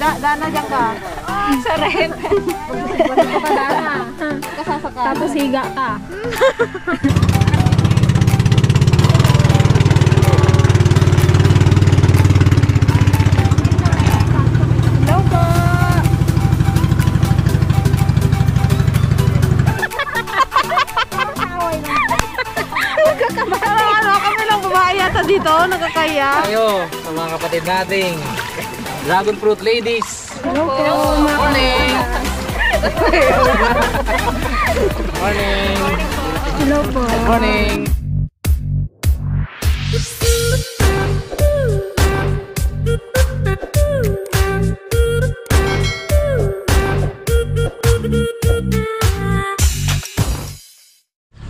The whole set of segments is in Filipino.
Dana dyan ka. Sa red. Balik ka Dana. Kasasakal. Tapos higa ka. Hello po. Kami lang babae yata dito, nakakaya. Tayo sa mga kapatid nating Dragon Fruit Ladies. Hello po. Morning! Morning! Hello po. Morning!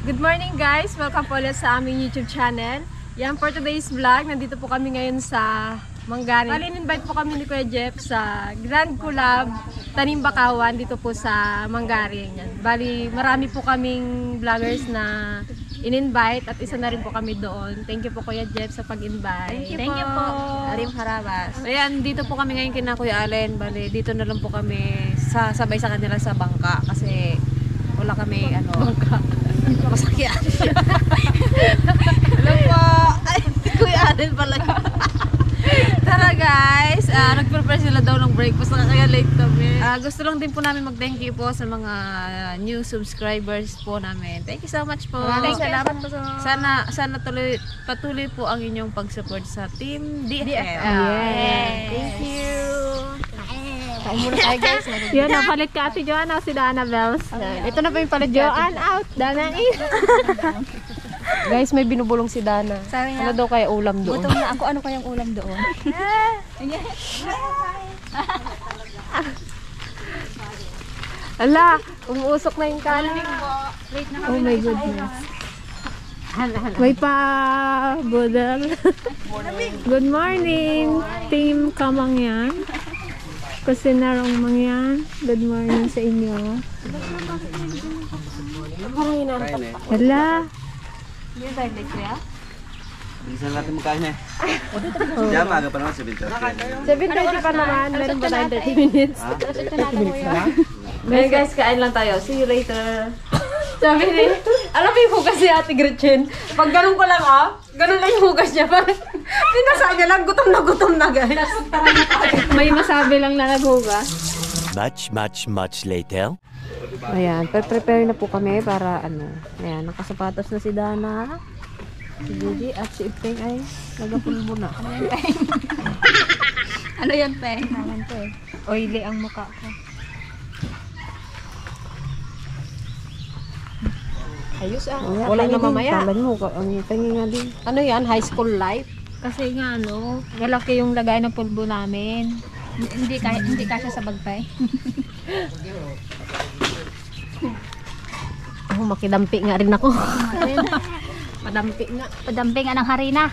Good morning guys! Welcome po ulit sa aming YouTube channel. Yan for today's vlog. Nandito po kami ngayon sa Manggarin. Bali, invite po kami ni Kuya Jeff sa Grand Collab Tanim Bakawan dito po sa Manggarin. Yan. Bali, marami po kaming vloggers na in-invite at isa na rin po kami doon. Thank you po Kuya Jeff sa pag-invite. Thank you po. Arim Harabas. Ayan, dito po kami ngayon kina Kuya Allen. Bali, dito na lang po kami sabay sa kanila sa bangka kasi wala kami bangka. Masakyan. Hello po. Ay, Kuya Allen pala. Tara guys, nag-prepare sila daw ng breakfast kaya late kami. Gusto lang din po namin mag-thank you po sa mga new subscribers po namin. Thank you so much po. Maraming salamat po Sana patuloy po ang inyong pag-support sa Team DFL. Thank you. Kain muna tayo guys. Yun, napalit ka Ate Joanna o si Dana Bells. Ito na pa yung palit Joanne out, Dana in. Guys, may binubulong si Dana. Sabi Ano daw kaya ulam doon? gutom na ako, ano kayang ulam doon? Ala, umuusok na yung kanin. Oh my goodness. May pa budal. Good morning, Team Kamangyan. Kusinarong Mangyan. Good morning sa inyo. Hala. Bilisan natin magkain eh. Diyan, maaga pa naman, 7:30. 7:30 pa naman. Meron pa tayong 30 minutes. 30 minutes na lang? Ngayon guys, kain lang tayo. See you later. Sabi ni, alam mo yung hugas ni Ate Gretchen? Pag ganun ko lang ganun lang yung hugas niya. Pinasa niya lang, gutom na guys. May masabi lang na naghugas. Much later. Ayan, prepare na po kami para ayan, nakasapatos na si Dana, si Gigi at si Ipeng ay nagapulbo na. Ano yan, Peng? Naman to eh. Oily ang mukha ko. Ayos Wala na mamaya. Talan mo, ang tingin nga din. Ano yan? High school life? Kasi nga malaki yung lagay ng pulbo namin. Hindi kasya sa bagpay. Makidampi nga rin ako. Madampi nga. Padamping ng harina.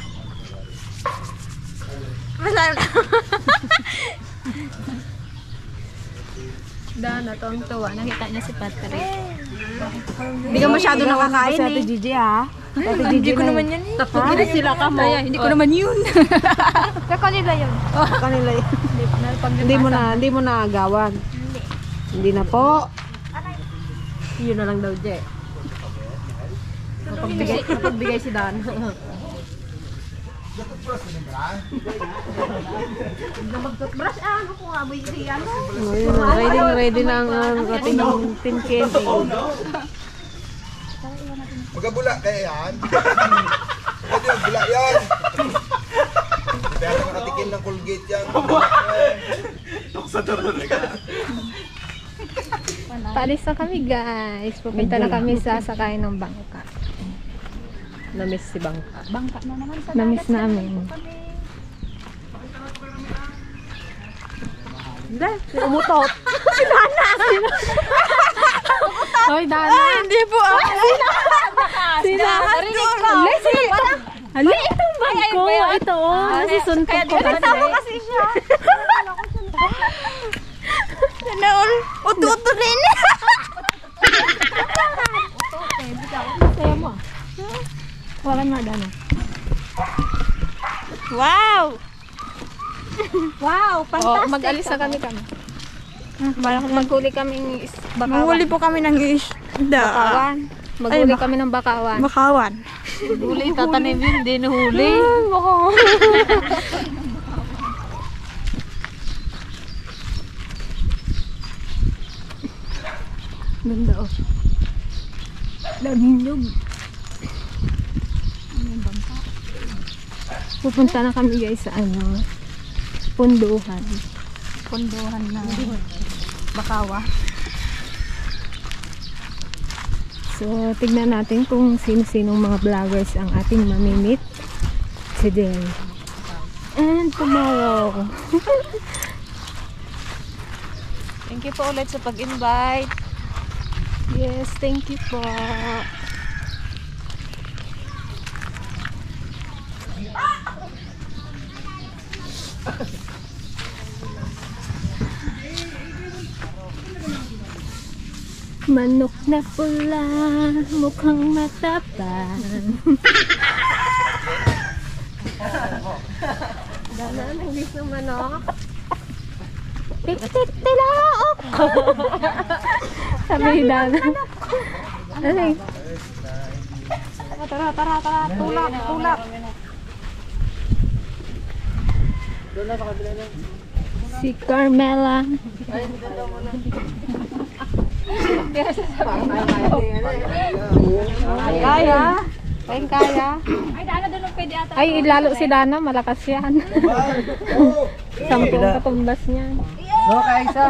Dana, tuwang-tuwa. Nakita niya si Patrick. Hindi ka masyado nakakain si Ate Gigi Ate Gigi ko naman yan. Hindi sila ka mo. Hindi ko naman yun. Kanila yun. Kanila yun. Hindi mo na agawan. Hindi na po. Yun na lang daw, Je. Mapagbigay si Dan. Ready na ang ating tin candy. Magabula kaya yan. Pwede magbula yan. Kaya nakatikim ng Colgate yan. Paalis na kami guys. Pupunta na kami sa sakayan ng bangka. Namiss si Bangka. Bangka na naman sa Namiss namin. Umutot. Hoy, Dana. Hindi po ako. Narinig ko. Hala, itong bangko. Ito, nasisuntok ko kasi. siya. Naol, uto-uto rin. Saya mo. Wala na, Dana. Wow! Wow, fantastic. Mag-alis na kami. Maghuli kaming bakawan. Manghuli po kami ng isda. Bakawan. Maghuli kami ng bakawan. Bakawan. Huli, tatanim yun, hindi nahuli. Ganda oh. Daming log. Pupunta na kami guys sa ano, punduhan. Punduhan na bakawa. So, tignan natin kung sino-sinong mga vloggers ang ating mamimit today and tomorrow. Thank you po ulit sa pag-invite. Yes, thank you po. Manok na pula, mukhang matapang. Dana, nangis ng manok. Tik-tik tilaok! Sabi ni Dana. Ay. Tara, tulak. Si Carmela. Kaya? Kaya? Ay, Dana, doon ang pwede ata. Ay, lalo si Dana, malakas yan. 10 katumbas niyan. No, kaisa.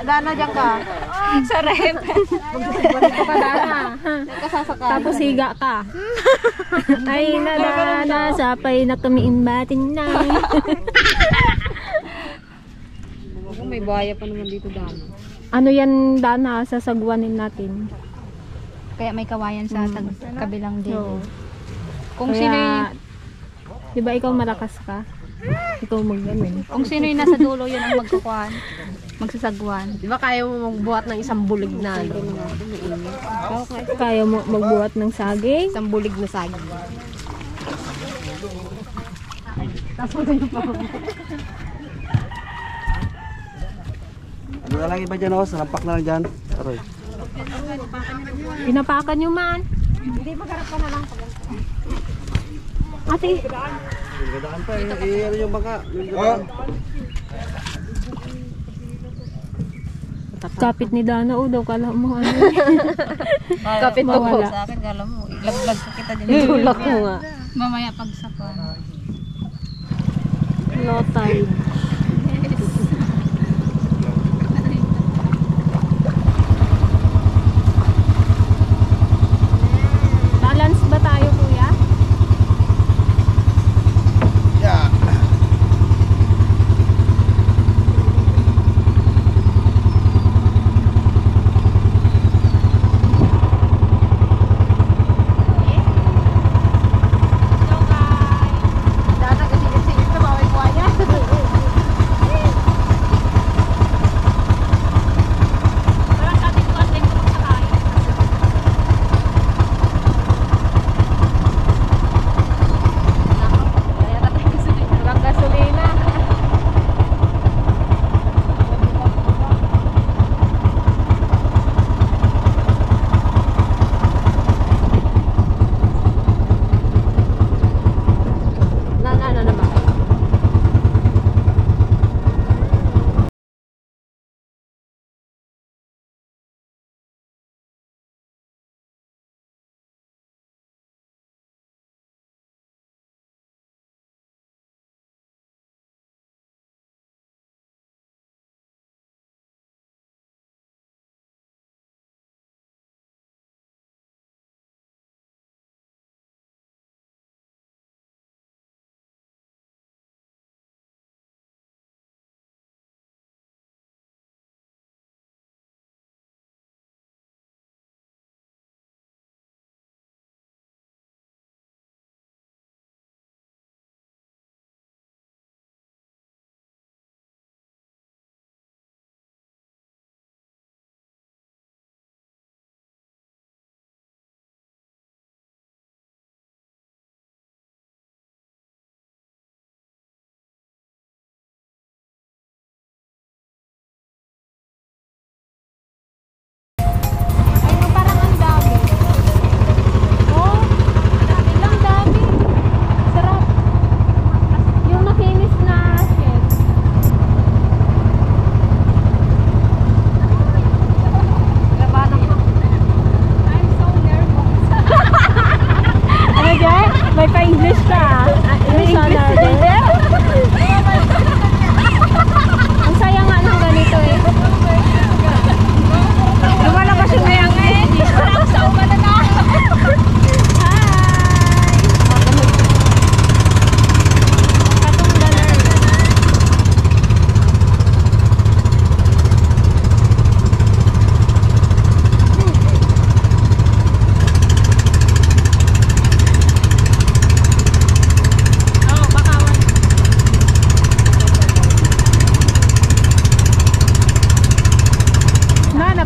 Dana dyan ka. Sa rep. Dito ka, Dana. Kasasakay. Tapos higa ka. Ay, nadana, sapay na kami imbating na. May buhaya pa naman dito, Dana. Ano yan, Dana, sasagwanin natin. Kaya may kawayan sa kabilang din. So, Kung sino di ba ikaw malakas ka? Ikaw mag-ano. kung sino yung nasa dulo, yun ang magkukuhan. Magsasagwan. Di ba kaya mo magbuhat ng isang bulig na ano? Kaya mo magbuhat ng saging? Isang bulig na saging. Ano na lang iba dyan, oh. Salampak na lang dyan. Aroy. Pinapakan nyo man. Hindi, magharap ka na lang. Ate, Gadaan pa, ano yung bangka? kapit ni Dana, daw kala mo ano. Kapit mo po Mawala. sa akin, kala mo. Ilaglag ko kita dyan. Ilulak mo nga. Mamaya pagsakwan. Low tide. Balance ba tayo, kuya? Yeah. Dana, kasi ito, bawal ko niya.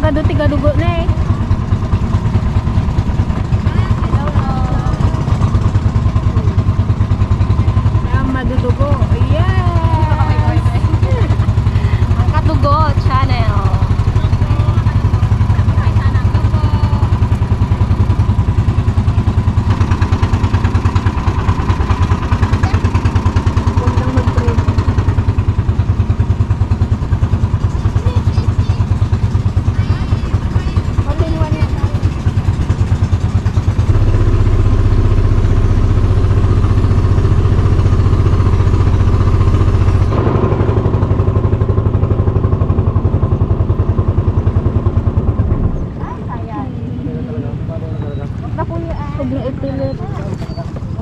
tagado tigadugo na eh. Kaya madudugo. Yes! Ang Katugo Channel.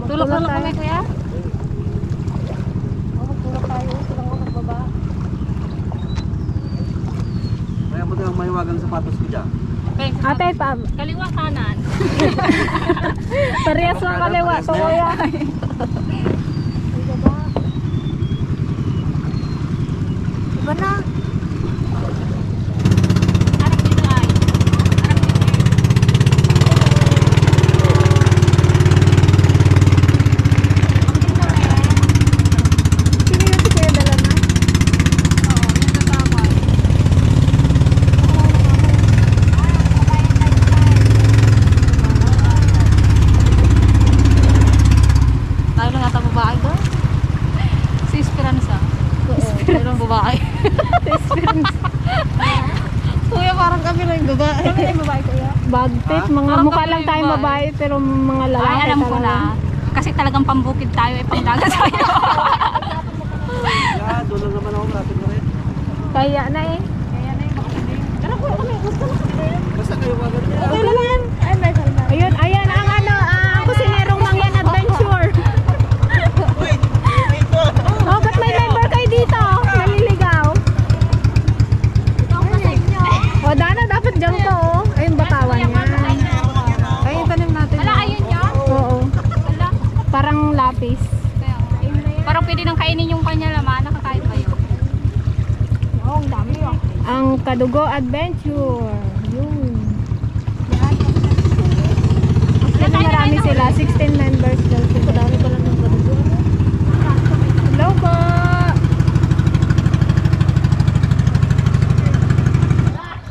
Tulog na lang kami, kuya. Kaya mo lang mahiwagang sapatos ko dyan. Ate, Kaliwa kanan. parehas lang kaliwa to kuya. Diba na? Harap dito ay. Sino yun si Kuya Dala na? Tayo lang ata babae doon. Si Esperanza. Mayroong babae. Kuya, parang kami lang yung babae. Kami lang yung babae, kuya. Bagtit, mga Parang mukha kami lang yung tayong babae pero mga lalaki Ay, alam ko talaga. na. Kasi talagang pambukid tayo ay pangdagat tayo. Kaya doon lang naman ako rapid na rin. Kaya na eh. Basta kayo agad niya. Okay lang yan. Ayun, ayan ang ano, ang kusinerong Mangyan Adventure. Oh, ba't may member kayo dito? Naliligaw. O, Dana, dapat dyan to, oh. Ayun, batawan niya. Ayun, tanim natin. Wala, ayun yun. Oo. Wala. Parang lapis. Parang pwede nang kainin yung kanya laman. Nakakain ba yun? Ang Kadugo Adventure. Yun. Actually, marami sila. 16 members daw sila. Dami pala ng Kadugo. Hello po!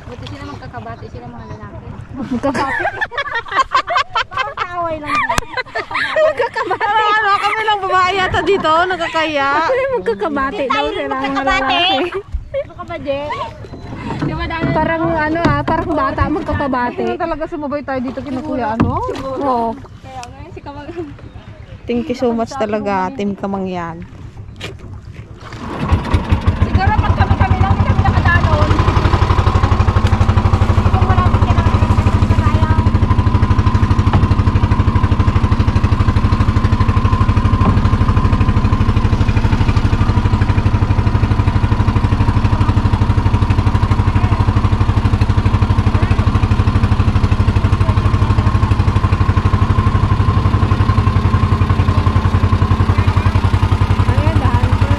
Buti sila magkakabati sila mga lalaki. Magkakabati. Parang kaaway lang. Ano, kami lang babae yata dito. Nakakaya. Magkakabati daw sila mga lalaki. Makabadye. Di ba dahil? Parang ano parang bata magkakabati. Talaga sumabay tayo dito kina Kuya ano? Oo. Kaya ngayon si Kamang. Thank you so much talaga, Team Kamangyan. Siguro pag kami lang, hindi kami nakadanon. Kung malapit ka lang, kaya. Ayan, daan ko.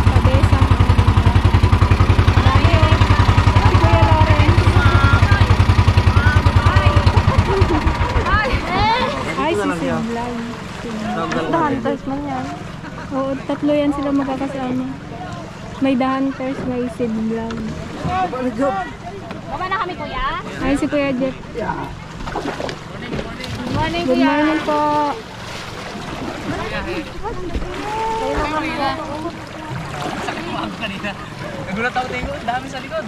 Kabesa. Dahil, si Kuya Lawrence. Ay, si Siblan. The Hunters. Oo, tatlo yan sila magkakasama. May The Hunters, may Siblan. Baba na kami, kuya. Ay, si Kuya Jeff. Morning, Good morning po. Nagulat ako tayo. Dami sa likod.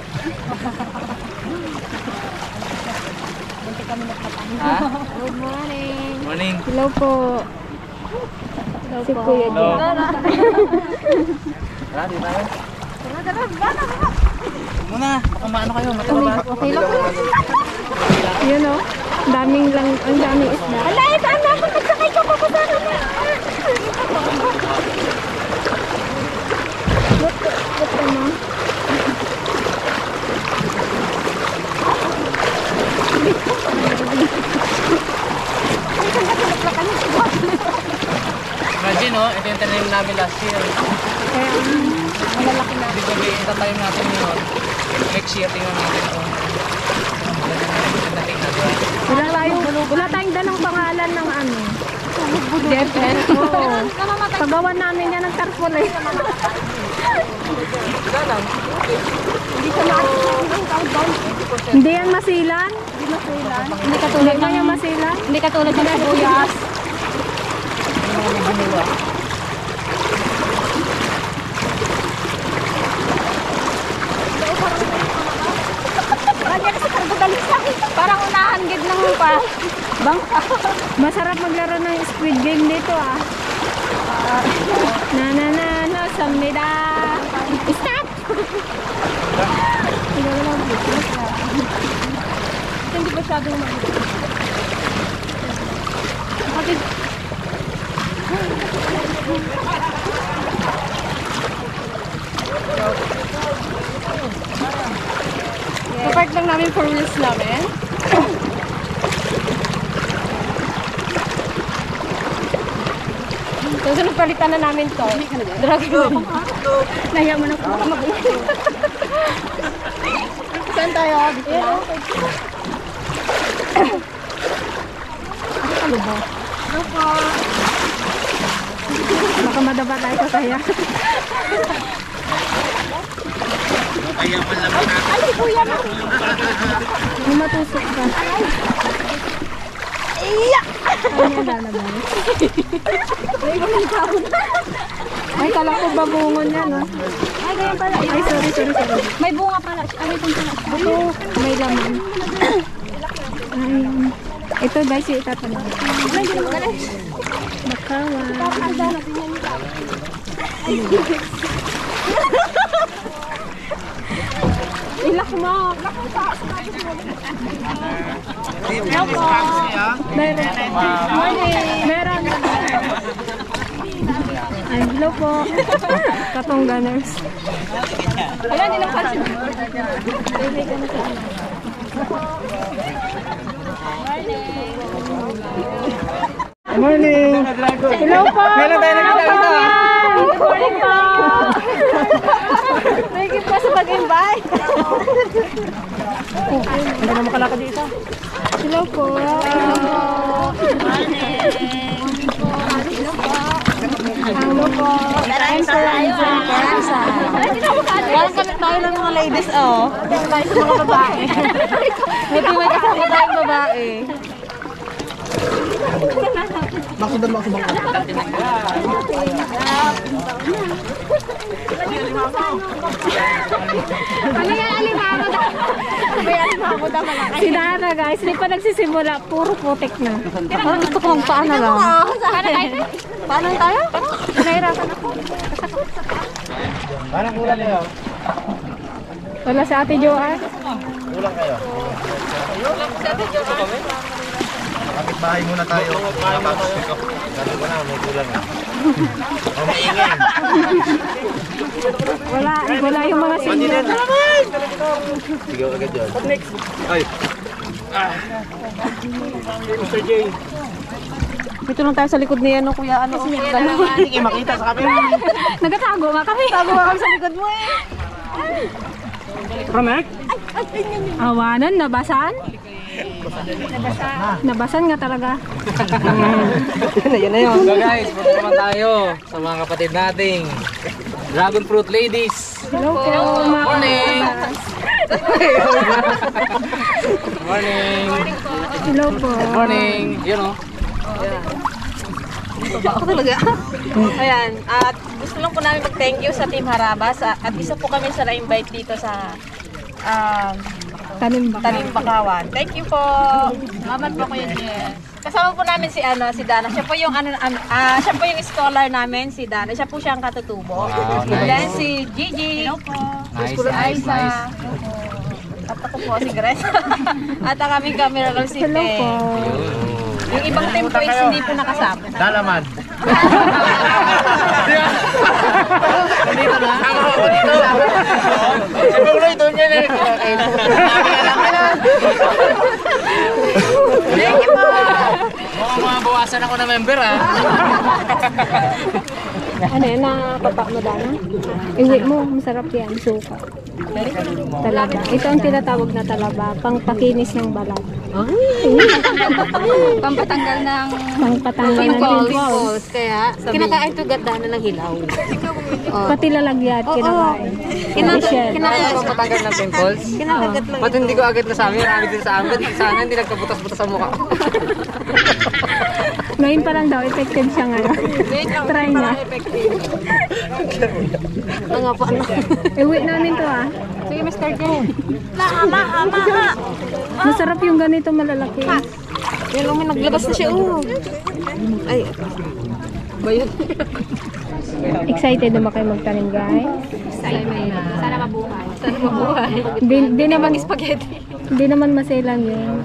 Good morning. Morning. Hello po. Si Kuya Jeff. Tara, di tayo. Muna, baka maano kayo, matalaba. Okay lang. Yun o. Daming lang, ang daming isda. Ala, saan na ako nagsakay ka pa sa akin? Ba't ka mo? Imagine, oh, ito yung tanim namin last year. Kaya, malalaki na. Ibig sabihin, tatanim natin yun. Next year, tingnan natin ito. Wala tayong dalang pangalan ng ano. Jepen. Oo. Pagawan namin yan ng tarpaulin. Hindi yan masilan? Hindi katulad Hindi ng yan masilan? Hindi katulad ng sibuyas. Parang unahan gid ng pa. Masarap maglaro ng squid game dito ah. Na, samnida. Stop! Hindi ba masyadong Kapark lang namin for wheels namin. So, palitan na namin to. Dragon. Nahiya mo na po. Saan tayo? Dito na? Ano ba? Ano po? Baka madaba tayo sa kaya. Ay, kuya na. May matusok ka. Iya! Ay, yan lalabas. Ay, kala ko babungon yan, no? Ay, ganyan pala. Ay, sorry. May bunga pala. Ano itong pala? Ito, may laman. Ay, ito guys, yung itatanong. Ay, hindi naman galing. Makawan. Ilak mo. Hello po. Meron. Meron. Ay, hello po. Katong gunners. Wala, hindi lang kasi. Morning! Hello po. Meron tayo nakita dito. Good morning po. Thank you po sa pag-invite. Hindi na makalakad dito. Hello po. Hello po. Maraming salamat. Parang kami tayo ng mga ladies, oh. Dito tayo sa mga babae. Buti may kasama tayong babae. Ano yan, alimango daw? May alimango daw mga kayo. Si Dana guys, hindi pa nagsisimula. Puro putik na. Parang gusto ko magpaano lang. Paano tayo? Nahirapan ako. Parang kulang kayo. Wala si Ate Joanne. Kulang kayo. Kapit-bahay muna tayo. Sabi ko na, may kulang ah. O, maingay. Wala yung mga senior. Sige agad yun. Next. Ay. Mr. J. Dito lang tayo sa likod niya, no, kuya, ano. Hindi makita sa camera. Nagatago nga kami. Tago ka kami sa likod mo eh. Connect? Awanan, nabasan? Nabasan nga talaga. Yan na yun. So guys, punta naman tayo sa mga kapatid nating Dragon Fruit Ladies. Hello po. Mga Morning! Morning! Hello po. Morning! Yun o. Ako talaga. Ayan, at gusto lang po namin mag-thank you sa Team Harabas at isa po kami sa na-invite dito sa Tanim ba? Tanim Bakawan. Thank you po. Salamat po Kuya Jess. Kasama po namin si si Dana. Siya po yung siya po yung scholar namin, si Dana. Siya po siyang katutubo. Wow, nice. Then si Gigi. Hello po. Nice, Si nice, Aiza. nice. At ako po si Grace. At ang aming camera girl si Hello Te. po. Yung ibang team po is hindi po nakasama. Dalaman. Dito na. Sabi ko na ito niya na. Thank you po. Mga bawas Iwasan ako na member ah. Ano yan, napapa mo dana? Iwi mo, masarap yan, suka. Talaba. Ito ang tinatawag na talaba, pangpakinis ng balat. Pampatanggal ng Pangpatanggal ng pimples. pimples. Kaya, kinakain to ganda ng hilaw. Pati lalagyan, kinakain. Kaya ako matagal ng pimples. Kinakagat lang. Ba't hindi ko agad nasabi? Marami din sa amin. Sana hindi nagkabutas-butas sa mukha. Ngayon pa lang daw, effective siya nga. Try niya. Nga po, ano. Iwi namin to ah. Sige, Mr. J. Ama. Masarap yung ganito malalaki. Yan lang, may naglabas na siya. Ay, Excited na ba kayo magtanim, guys? sana mabuhay. Sana mabuhay. Di naman, Spaghetti. di naman maselan yun.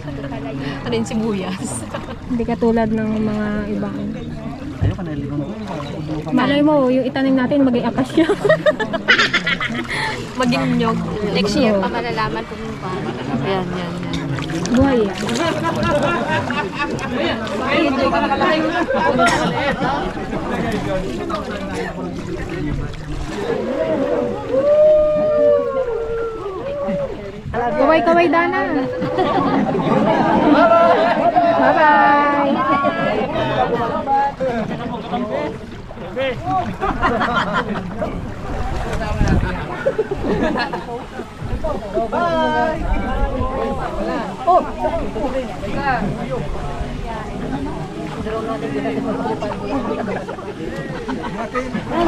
Ano yung sibuyas? Hindi katulad ng mga ibang. Malay mo, yung itanim natin maging akasya. Maging nyog. Next year pa malalaman kung paano. Yan. Buhay yan. Kaway-kaway, Dana. Bye-bye.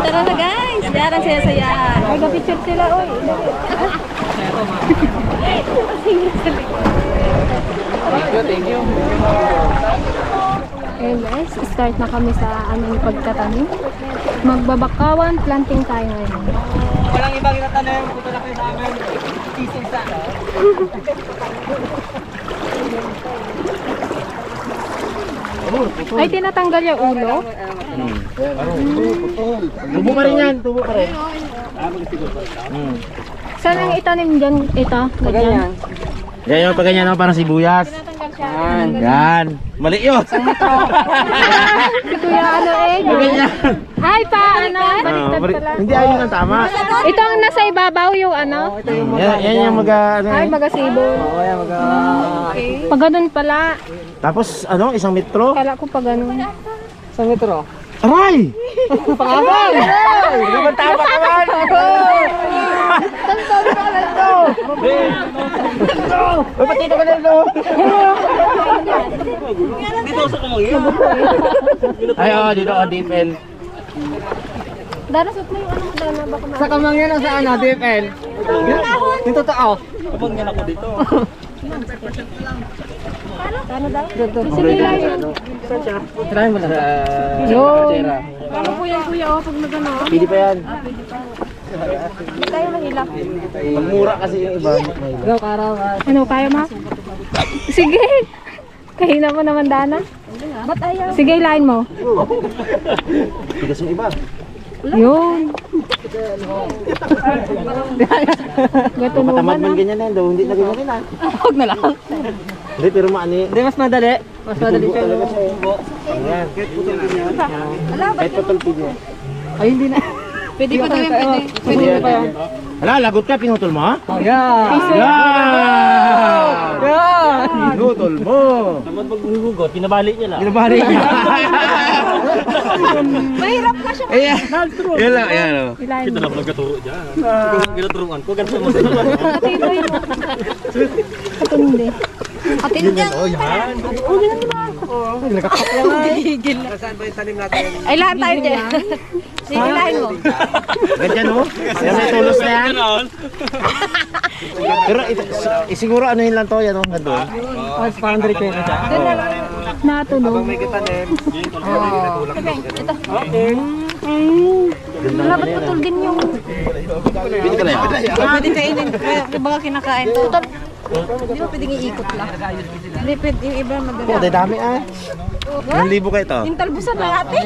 Tara na guys. Darang saya-saya. Ay, picture sila, oy. Thank you. Okay guys, start na kami sa aming pagtatanim. Magbabakawan, planting tayo ngayon. Walang ibang itatanim. Punta na kayo sa amin. Sisinsa. Ay, tinatanggal yung ulo. Tubo pa rin yan, tubo pa rin. Saan ang itanim dyan? Ito? Ganyan. Yan yung pag ganyan, parang sibuyas. Yan. Mali yun. Si Kuya ano eh. Ay, pa ano? Baliktad pala. Hindi ayun ang tama. Ito ang nasa ibabaw yung ano? Yan yung ano, Ay, magasibo. Okay. Pag ganun pala. Tapos ano, 1 metro. Kala ko pag ganun. Sa metro. Aray! Pangalan! Hindi ba tama naman? Uy, pati ito ka na ito! Dito sa kumangin? Ay, oo, dito ka deep end. Dara, suot mo yung ano mo, Dana. Baka Sa kamangyan o sa ano, DFL? Yung totoo. Kamangyan ako dito. ano daw? Sige lang yun. Try mo na sa Yun. Ano po yan, kuya? O, pag nagano. Pili pa yan. Hindi tayo mahilap. Magmura kasi yung iba. Go, Karaw. Ano, kaya ma? Sige. Kahina mo naman, Dana. Ba't ayaw? Sige, line mo. Tigas yung iba. Yun. Gato mo Matamad man man. ganyan na daw, hindi na ganyan na. Huwag na lang. Hindi, pero maani. Hindi, mas madali. Mas madali siya. Ayan. Kahit patulpid niya. Ay, hindi na. Pwede ko gawin, pwede. Pwede pa yan. Hala, lagot ka, pinutol mo ha? Oh, yeah. Yan! Yeah. Pinutol mo! Naman pag hugot, pinabali niya lang. Pinabari niya. Mahirap na siya. Ayan. Yan lang, ayan o. Line Kita mo. na nagkaturo dyan. Ginaturuan ko, ganito mo sa Katiboy mo. Katundi. Ay, lahat tayo dyan. Sige, lahin mo. Ganyan o. Yan may tulos na yan. Pero siguro ano yun lang to, yan o. Nandun. Oh, parang diretso yun. Natunog. Wala, ba't putol din yung... Pwede ka na yan. Pwede kainin. Baga kinakain to. Di ba pwedeng iikot lang? Hindi, pwede yung iba madali. Oh, dami ah. 1,000 kayo to. Yung talbusan na natin.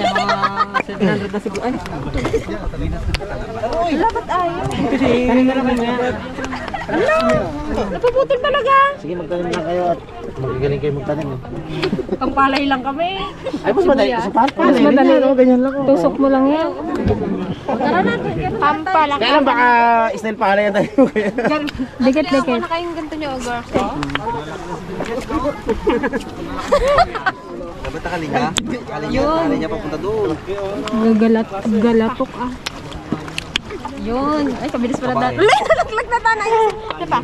700 na siguro. Ay, Dapat ayaw. kanina naman niya. Napuputol talaga. Sige, magtanim lang kayo at magagaling kayo magtanim. Ang palay lang kami. Ay, mas madali. Sa Mas madali. Ganyan lang. Tusok mo lang yan. Tara natin. Pampalak. Kaya lang baka style pala yan tayo. Dikit-dikit. na kayong ganito niyo, girl. Dapat nakalinga. Kalinya papunta doon. Galatok ah. Yun. Ay, kabilis pala dati. Nalaglag na tanay. Ito pa.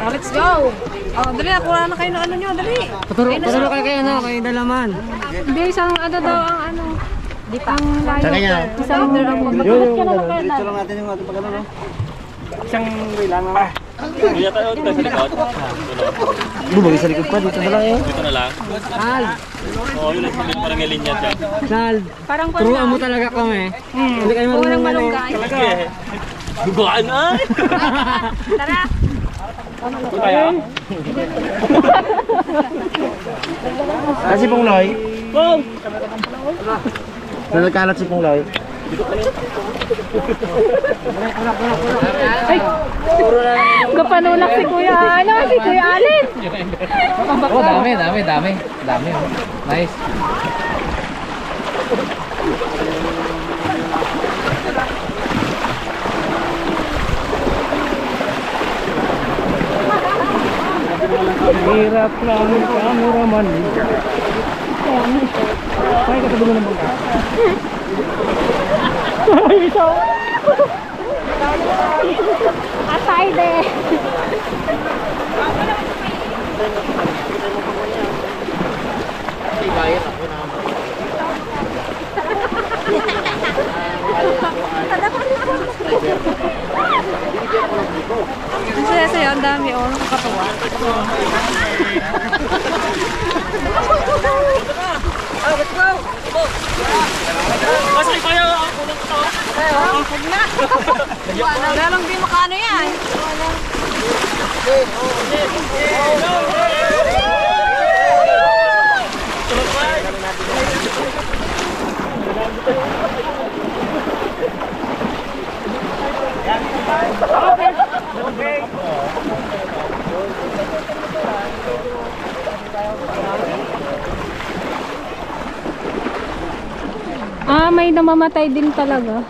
Let's go. Oh, dali na. Kuha na kayo ng ano nyo. Dali. Paturo kayo ano, kayo dalaman. Hindi, isang ano daw ang ano. Di pa. Ang layo. Sa kanya. Isang order ang magbabalat ka na lang kayo. Dito lang natin yung ating pagano, no? Kuya tayo dito sa likod. Bumagi sa likod pa. Dito na lang eh. Dito na lang. Nal, Oo, yun ang sabihin parang linya dyan. Nal. Parang Turuan mo talaga kami. Hindi kayo Kuha ng marunong malunggay. Dugaan ay! Tara. Kaya? Kasi Pungloy. Bong! Nagkalat si Pungloy. Kapanulak si Kuya. Ano si Kuya Alin? Oh, dami. Nice. Hirap lang cameraman. Kaya ka sabi mo ng bangka. Asay de. Ang saya-saya, ang dami oh, nakakatawa. Masay kayo! Wala lang di makano yan. Ah, may namamatay din talaga.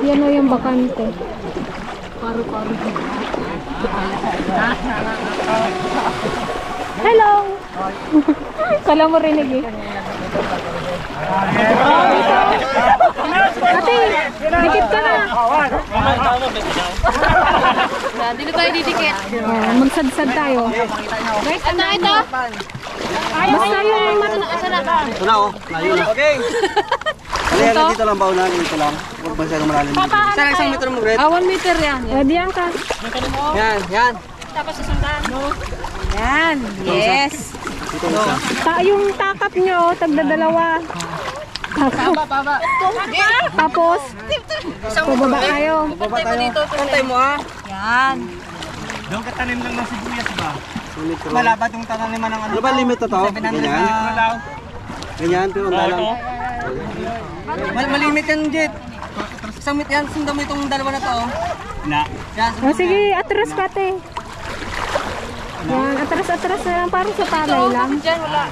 Yan o yung bakante. Paru-paru. Hello! Kala mo rinig eh. Ate, dikit ka na. Dito tayo didikit. Magsadsad tayo. Guys, ano ito? Basta yung Ito na, oh. Layo na. Okay. Kaya dito lang bauna. Dito lang. Huwag masyadong malalim. Sana isang metro mo, Gret. 1 meter yan. Diyan ka. Yan. Tapos susundan. Yan. Yes. Yung takap nyo, tagdadalawa. Baba. Tapos, pababa kayo. Pantay mo dito. Pantay mo ha. Yan. Doon ka tanim lang ng sibuyas ba? Malabat yung tanaman ng ano. Ano ba limit na to? Ganyan. Ganyan, pero ang dalang. Malimit yan, Jet. Isang meter yan. Sundan mo itong dalawa na to. Na. O sige, atras ka te. Yan, atras na lang. Parang sa palay lang. Diyan, wala.